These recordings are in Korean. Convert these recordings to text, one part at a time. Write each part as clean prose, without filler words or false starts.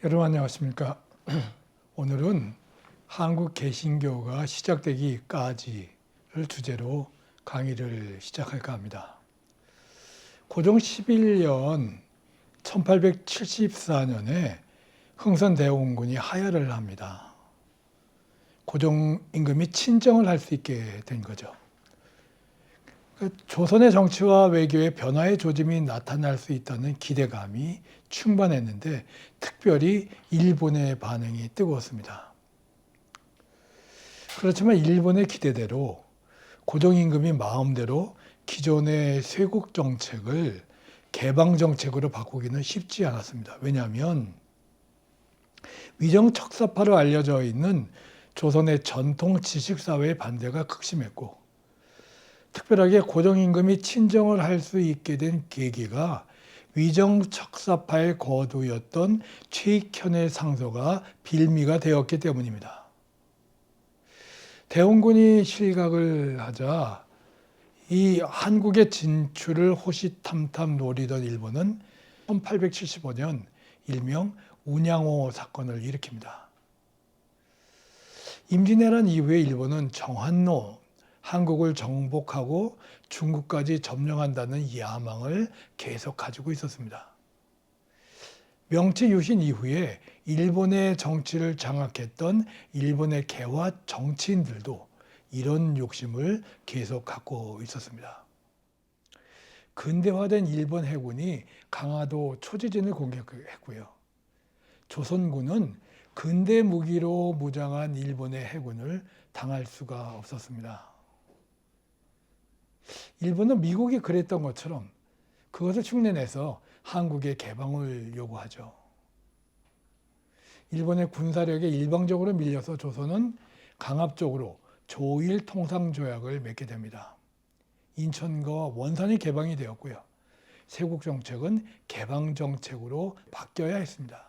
여러분 안녕하십니까? 오늘은 한국 개신교가 시작되기까지를 주제로 강의를 시작할까 합니다. 고종 11년 1874년에 흥선대원군이 하야를 합니다. 고종 임금이 친정을 할 수 있게 된 거죠. 조선의 정치와 외교의 변화의 조짐이 나타날 수 있다는 기대감이 충만했는데 특별히 일본의 반응이 뜨거웠습니다. 그렇지만 일본의 기대대로 고종 임금이 마음대로 기존의 쇄국 정책을 개방 정책으로 바꾸기는 쉽지 않았습니다. 왜냐하면 위정척사파로 알려져 있는 조선의 전통 지식사회의 반대가 극심했고, 특별하게 고종 임금이 친정을 할 수 있게 된 계기가 위정척사파의 거두였던 최익현의 상소가 빌미가 되었기 때문입니다. 대원군이 실각을 하자 이 한국의 진출을 호시탐탐 노리던 일본은 1875년 일명 운양호 사건을 일으킵니다. 임진왜란 이후에 일본은 정한노, 한국을 정복하고 중국까지 점령한다는 야망을 계속 가지고 있었습니다. 명치 유신 이후에 일본의 정치를 장악했던 일본의 개화 정치인들도 이런 욕심을 계속 갖고 있었습니다. 근대화된 일본 해군이 강화도 초지진을 공격했고요. 조선군은 근대 무기로 무장한 일본의 해군을 당할 수가 없었습니다. 일본은 미국이 그랬던 것처럼 그것을 흉내내서 한국의 개방을 요구하죠. 일본의 군사력에 일방적으로 밀려서 조선은 강압적으로 조일 통상조약을 맺게 됩니다. 인천과 원산이 개방이 되었고요. 쇄국 정책은 개방 정책으로 바뀌어야 했습니다.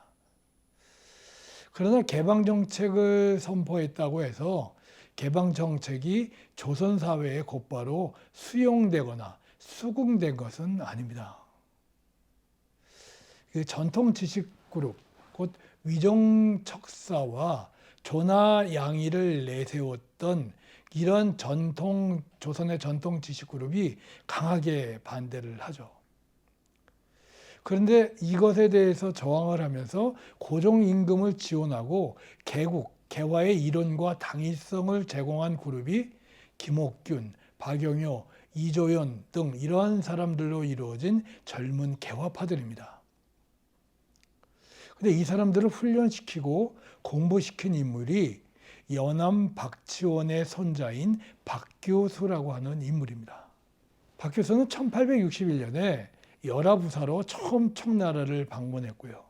그러나 개방 정책을 선포했다고 해서 개방 정책이 조선 사회에 곧바로 수용되거나 수긍된 것은 아닙니다. 전통 지식 그룹, 곧 위정척사와 조나양이를 내세웠던 이런 조선의 전통 지식 그룹이 강하게 반대를 하죠. 그런데 이것에 대해서 저항을 하면서 고종 임금을 지원하고 개화의 이론과 당위성을 제공한 그룹이 김옥균, 박영효, 이조연 등 이러한 사람들로 이루어진 젊은 개화파들입니다. 그런데 이 사람들을 훈련시키고 공부시킨 인물이 연암 박지원의 손자인 박교수라고 하는 인물입니다. 박교수는 1861년에 열하부사로 처음 청나라를 방문했고요.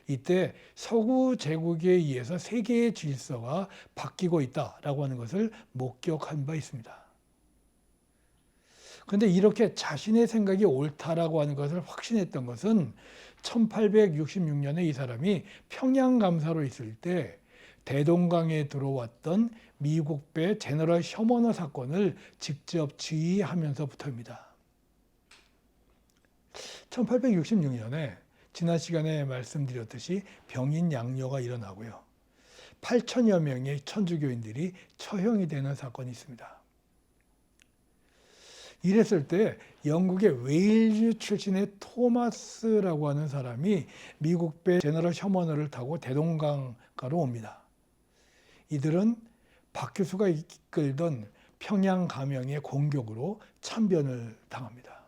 이때 서구 제국에 의해서 세계의 질서가 바뀌고 있다라고 하는 것을 목격한 바 있습니다. 그런데 이렇게 자신의 생각이 옳다라고 하는 것을 확신했던 것은 1866년에 이 사람이 평양감사로 있을 때 대동강에 들어왔던 미국배 제너럴 셔머너 사건을 직접 지휘하면서부터입니다. 1866년에 지난 시간에 말씀드렸듯이 병인 양요가 일어나고요. 8천여 명의 천주교인들이 처형이 되는 사건이 있습니다. 이랬을 때 영국의 웨일즈 출신의 토마스라고 하는 사람이 미국배 제너럴 셔머너를 타고 대동강가로 옵니다. 이들은 박 교수가 이끌던 평양 가명의 공격으로 참변을 당합니다.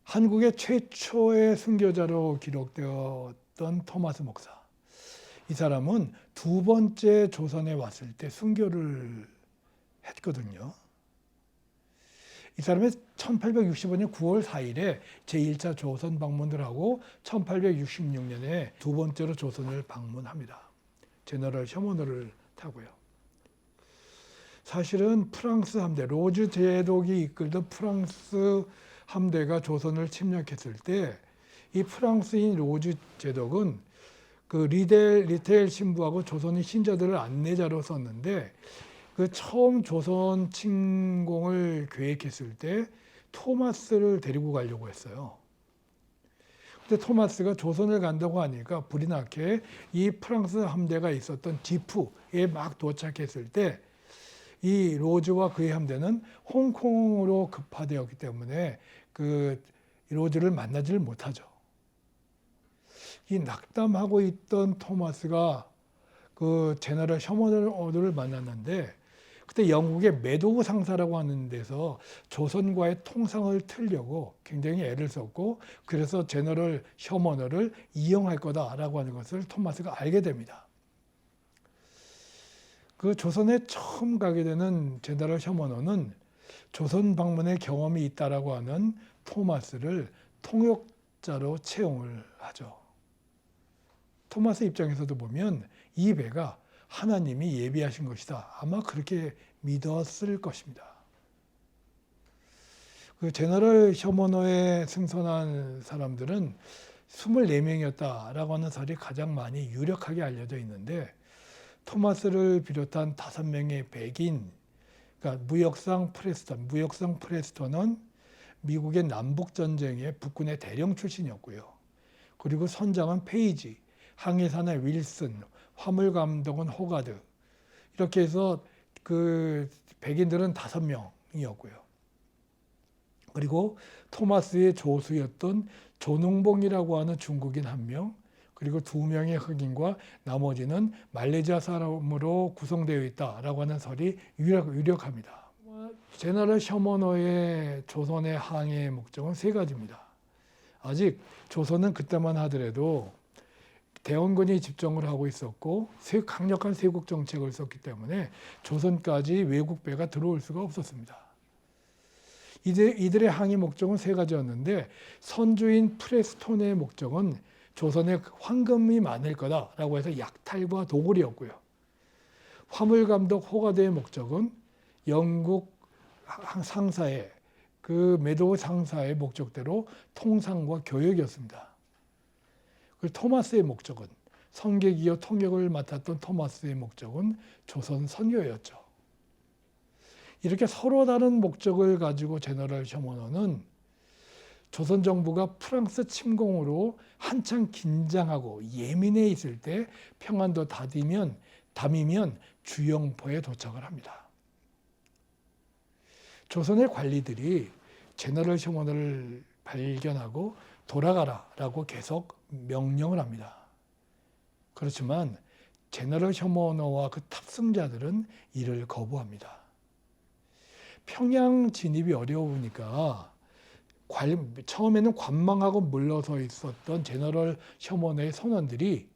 한국의 최초의 순교자로 기록되었던 토마스 목사. 이 사람은 두 번째 조선에 왔을 때 순교를 했거든요. 이 사람은 1865년 9월 4일에 제1차 조선 방문을 하고 1866년에 두 번째로 조선을 방문합니다. 제너럴 셔머너를 타고요. 사실은 프랑스 함대, 로즈 제독이 이끌던 프랑스 함대가 조선을 침략했을 때 이 프랑스인 로즈 제독은 그 리텔 신부하고 조선의 신자들을 안내자로 썼는데 그 처음 조선 침공을 계획했을 때 토마스를 데리고 가려고 했어요. 근데 토마스가 조선을 간다고 하니까 불이 나게 이 프랑스 함대가 있었던 디푸에 막 도착했을 때 이 로즈와 그의 함대는 홍콩으로 급파되었기 때문에 그 로즈를 만나지를 못하죠. 이 낙담하고 있던 토마스가 그 제너럴 셔먼을 만났는데 그때 영국의 매도우 상사라고 하는 데서 조선과의 통상을 틀려고 굉장히 애를 썼고 그래서 제너럴 셔먼을 이용할 거다라고 하는 것을 토마스가 알게 됩니다. 그 조선에 처음 가게 되는 제너럴 셔먼은 조선 방문의 경험이 있다라고 하는 토마스를 통역자로 채용을 하죠. 토마스 입장에서도 보면 이 배가 하나님이 예비하신 것이다. 아마 그렇게 믿었을 것입니다. 그 제너럴 셔먼호에 승선한 사람들은 24명이었다라고 하는 설이 가장 많이 유력하게 알려져 있는데 토마스를 비롯한 5명의 백인, 그러니까 무역상 프레스턴은 미국의 남북전쟁의 북군의 대령 출신이었고요. 그리고 선장은 페이지, 항해사는 윌슨, 화물감독은 호가드. 이렇게 해서 그 백인들은 5명이었고요. 그리고 토마스의 조수였던 조농봉이라고 하는 중국인 1명, 그리고 2명의 흑인과 나머지는 말레이시아 사람으로 구성되어 있다라고 하는 설이 유력합니다. 제너럴 셔먼호의 조선의 항해 목적은 3가지입니다. 아직 조선은 그때만 하더라도 대원군이 집정을 하고 있었고 강력한 세국 정책을 썼기 때문에 조선까지 외국 배가 들어올 수가 없었습니다. 이들의 항해 목적은 3가지였는데 선주인 프레스톤의 목적은 조선에 황금이 많을 거다라고 해서 약탈과 도굴이었고요. 화물감독 호가드의 목적은 영국 상사의 그 매도 상사의 목적대로 통상과 교역이었습니다. 그리고 토마스의 목적은 선객이요 통역을 맡았던 토마스의 목적은 조선 선교였죠. 이렇게 서로 다른 목적을 가지고 제너럴 셔먼은 조선 정부가 프랑스 침공으로 한창 긴장하고 예민해 있을 때 평안도 담이면 주영포에 도착을 합니다. 조선의 관리들이 제너럴 셔먼을 발견하고 돌아가라라고 계속 명령을 합니다. 그렇지만 제너럴 셔먼과 그 탑승자들은 이를 거부합니다. 평양 진입이 어려우니까 처음에는 관망하고 물러서 있었던 제너럴 셔먼의 선원들이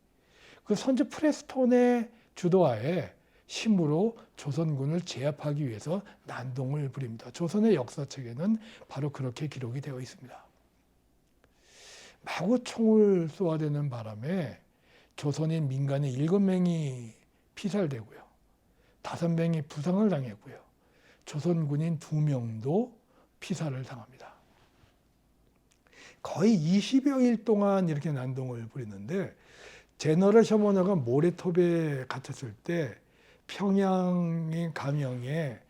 그 선주 프레스톤의 주도하에 힘으로 조선군을 제압하기 위해서 난동을 부립니다. 조선의 역사책에는 바로 그렇게 기록이 되어 있습니다. 마구 총을 쏘아대는 바람에 조선인 민간인 7명이 피살되고요. 5명이 부상을 당했고요. 조선군인 2명도 피살을 당합니다. 거의 20여일 동안 이렇게 난동을 부리는데 제너럴 셔먼호가 모래톱에 갇혔을 때 평양의 감영에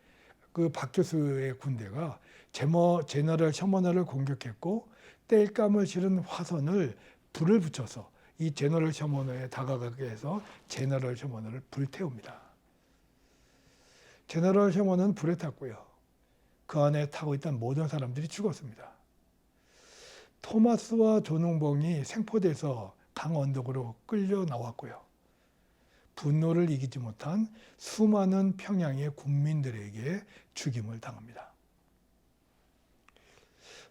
그 박 교수의 군대가 제너럴 셔먼호를 공격했고 땔감을 실은 화선을 불을 붙여서 이 제너럴 셔먼호에 다가가게 해서 제너럴 셔먼호를 불태웁니다. 제너럴 셔먼은 불에 탔고요. 그 안에 타고 있던 모든 사람들이 죽었습니다. 토마스와 조농봉이 생포돼서 강 언덕으로 끌려 나왔고요. 분노를 이기지 못한 수많은 평양의 국민들에게 죽임을 당합니다.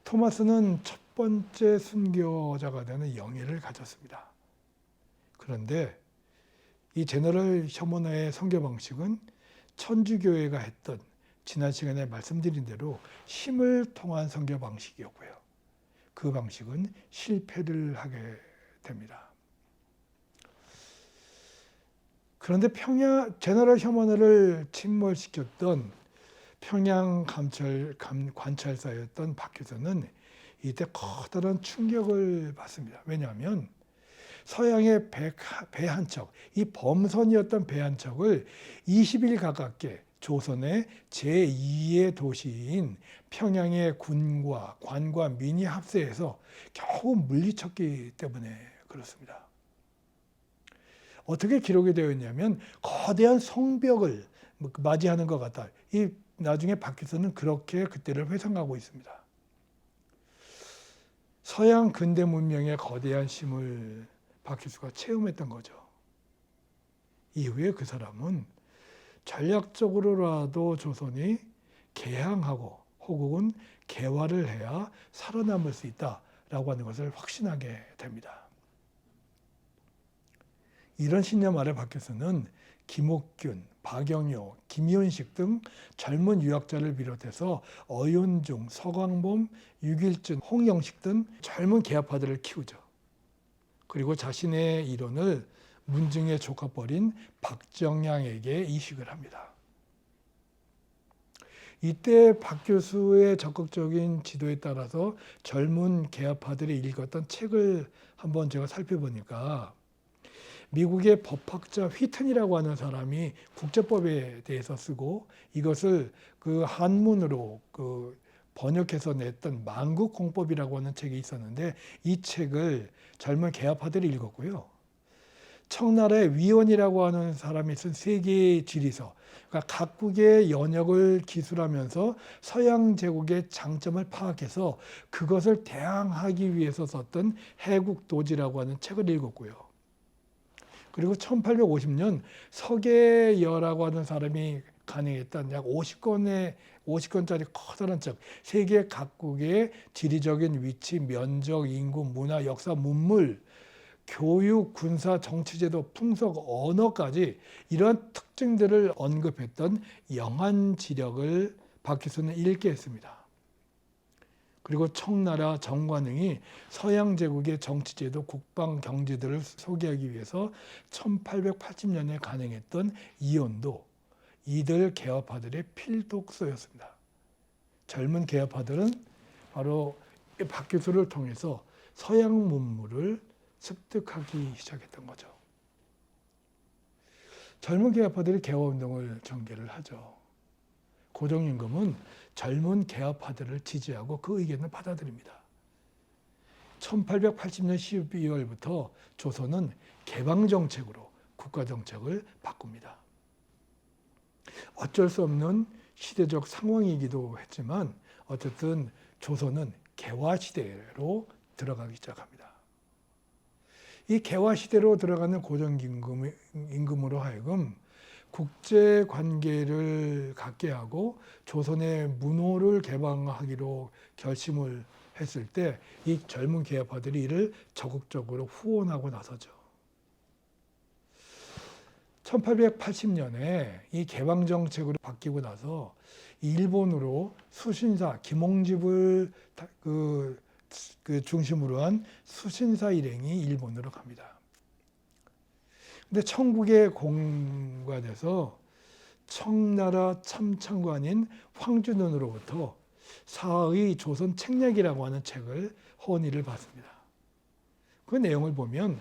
토마스는 첫 번째 순교자가 되는 영예를 가졌습니다. 그런데 이 제너럴 셔먼호의 선교 방식은 천주교회가 했던 지난 시간에 말씀드린 대로 힘을 통한 선교 방식이었고요. 그 방식은 실패를 하게 됩니다. 그런데 제너럴 셔먼호를 침몰시켰던 평양 관찰사였던 박 교수는 이때 커다란 충격을 받습니다. 왜냐하면 서양의 배 한 척, 이 범선이었던 배 한 척을 20일 가깝게 조선의 제2의 도시인 평양의 군과 관과 민이 합세해서 겨우 물리쳤기 때문에 그렇습니다. 어떻게 기록이 되어 있냐면 거대한 성벽을 맞이하는 것 같다. 이 나중에 박규서는 그렇게 그때를 회상하고 있습니다. 서양 근대 문명의 거대한 힘을 박규서가 체험했던 거죠. 이후에 그 사람은 전략적으로라도 조선이 개항하고 혹은 개화를 해야 살아남을 수 있다라고 하는 것을 확신하게 됩니다. 이런 신념 아래 박규서는 김옥균, 박영효, 김윤식 등 젊은 유학자를 비롯해서 어윤중, 서광범, 유길준, 홍영식 등 젊은 개화파들을 키우죠. 그리고 자신의 이론을 문증의 조카뻘인 박정양에게 이식을 합니다. 이때 박 교수의 적극적인 지도에 따라서 젊은 개화파들이 읽었던 책을 한번 제가 살펴보니까 미국의 법학자 휘튼이라고 하는 사람이 국제법에 대해서 쓰고 이것을 그 한문으로 번역해서 냈던 만국공법이라고 하는 책이 있었는데 이 책을 젊은 개화파들이 읽었고요. 청나라의 위원이라고 하는 사람이 쓴 세계의 지리서, 그러니까 각국의 연역을 기술하면서 서양 제국의 장점을 파악해서 그것을 대항하기 위해서 썼던 해국도지라고 하는 책을 읽었고요. 그리고 1850년 서계여라고 하는 사람이 간행했던 약 50권짜리 커다란 책, 세계 각국의 지리적인 위치, 면적, 인구, 문화, 역사, 문물, 교육, 군사, 정치제도, 풍속, 언어까지 이러한 특징들을 언급했던 영한지력을 박규서는 읽게 했습니다. 그리고 청나라 정관흥이 서양 제국의 정치제도, 국방, 경제들을 소개하기 위해서 1880년에 간행했던 이혼도 이들 개화파들의 필독서였습니다. 젊은 개화파들은 바로 박규서를 통해서 서양 문물을 습득하기 시작했던 거죠. 젊은 개화파들이 개화운동을 전개를 하죠. 고종임금은 젊은 개화파들을 지지하고 그 의견을 받아들입니다. 1880년 12월부터 조선은 개방정책으로 국가정책을 바꿉니다. 어쩔 수 없는 시대적 상황이기도 했지만 어쨌든 조선은 개화시대로 들어가기 시작합니다. 이 개화시대로 들어가는 고종임금으로 하여금 국제관계를 갖게 하고 조선의 문호를 개방하기로 결심을 했을 때 이 젊은 개화파들이 이를 적극적으로 후원하고 나서죠. 1880년에 이 개방정책으로 바뀌고 나서 일본으로 수신사, 김홍집을 중심으로 한 수신사 일행이 일본으로 갑니다. 근데 청국에 공관해서 청나라 참창관인 황준원으로부터 사의 조선 책략이라고 하는 책을 헌의를 받습니다. 그 내용을 보면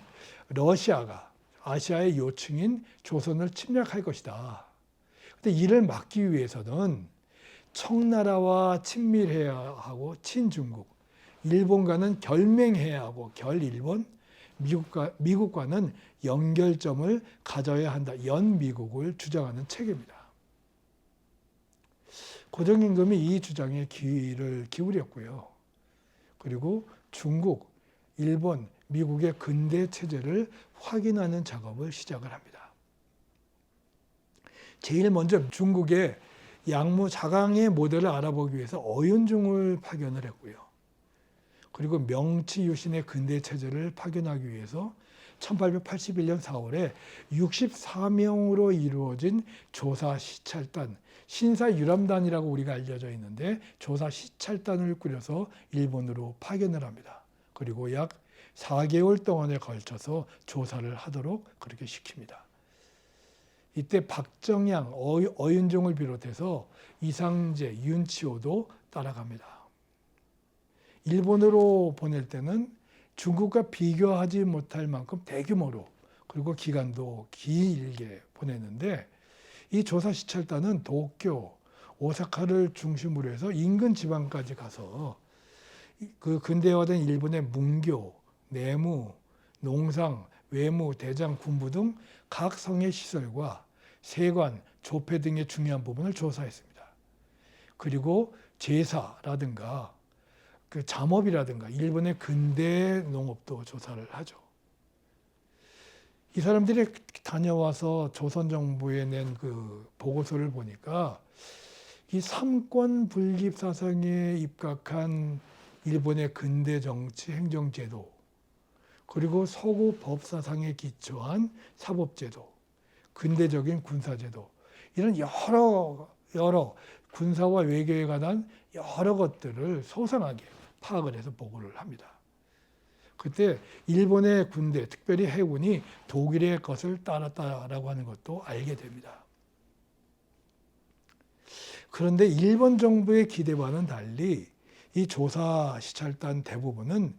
러시아가 아시아의 요충인 조선을 침략할 것이다. 근데 이를 막기 위해서는 청나라와 친밀해야 하고 친중국, 일본과는 결맹해야 하고 결일본, 미국과는 연결점을 가져야 한다. 연미국을 주장하는 책입니다. 고종임금이 이 주장에 귀를 기울였고요. 그리고 중국, 일본, 미국의 근대 체제를 확인하는 작업을 시작을 합니다. 제일 먼저 중국의 양무 자강의 모델을 알아보기 위해서 어윤중을 파견을 했고요. 그리고 명치 유신의 근대 체제를 파견하기 위해서 1881년 4월에 64명으로 이루어진 조사 시찰단, 신사유람단이라고 우리가 알려져 있는데 조사 시찰단을 꾸려서 일본으로 파견을 합니다. 그리고 약 4개월 동안에 걸쳐서 조사를 하도록 그렇게 시킵니다. 이때 박정양, 어윤종을 비롯해서 이상제, 윤치호도 따라갑니다. 일본으로 보낼 때는 중국과 비교하지 못할 만큼 대규모로 그리고 기간도 길게 보냈는데 이 조사 시찰단은 도쿄, 오사카를 중심으로 해서 인근 지방까지 가서 그 근대화된 일본의 문교, 내무, 농상, 외무, 대장, 군부 등 각 성의 시설과 세관, 조폐 등의 중요한 부분을 조사했습니다. 그리고 제사라든가 그 잠업이라든가 일본의 근대 농업도 조사를 하죠. 이 사람들이 다녀와서 조선 정부에 낸 그 보고서를 보니까 이 삼권 분립 사상에 입각한 일본의 근대 정치 행정 제도, 그리고 서구 법 사상에 기초한 사법 제도, 근대적인 군사 제도, 이런 여러 군사와 외교에 관한 여러 것들을 소상하게 파악을 해서 보고를 합니다. 그때 일본의 군대, 특별히 해군이 독일의 것을 따랐다라고 하는 것도 알게 됩니다. 그런데 일본 정부의 기대와는 달리 이 조사 시찰단 대부분은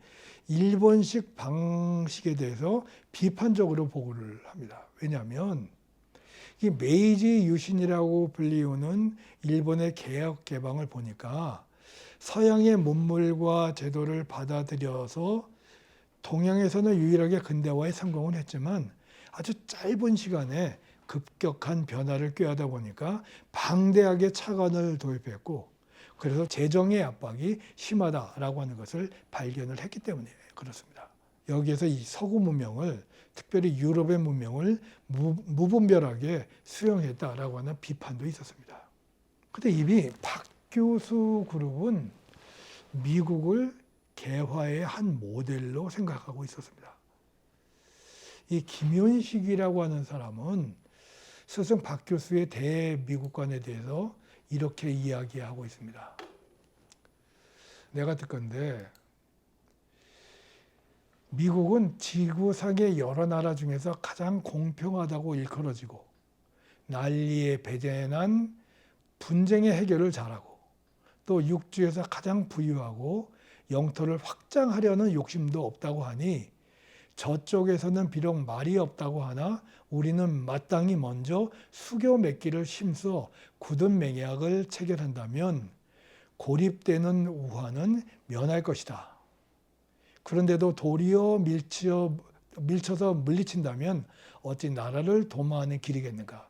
일본식 방식에 대해서 비판적으로 보고를 합니다. 왜냐하면 이 메이지 유신이라고 불리우는 일본의 개혁 개방을 보니까 서양의 문물과 제도를 받아들여서 동양에서는 유일하게 근대화에 성공을 했지만 아주 짧은 시간에 급격한 변화를 꾀하다 보니까 방대하게 차관을 도입했고, 그래서 재정의 압박이 심하다라고 하는 것을 발견을 했기 때문에 그렇습니다. 여기에서 이 서구 문명을, 특별히 유럽의 문명을 무분별하게 수용했다라고 하는 비판도 있었습니다. 근데 이미 박교수 그룹은 미국을 개화의 한 모델로 생각하고 있었습니다. 이 김윤식이라고 하는 사람은 스승 박교수의 대미국관에 대해서 이렇게 이야기하고 있습니다. 내가 듣건데 미국은 지구상의 여러 나라 중에서 가장 공평하다고 일컬어지고 난리에 배제난 분쟁의 해결을 잘하고 또 육지에서 가장 부유하고 영토를 확장하려는 욕심도 없다고 하니 저쪽에서는 비록 말이 없다고 하나 우리는 마땅히 먼저 수교 맺기를 힘써 굳은 맹약을 체결한다면 고립되는 우환은 면할 것이다. 그런데도 도리어 밀쳐서 물리친다면 어찌 나라를 도모하는 길이겠는가.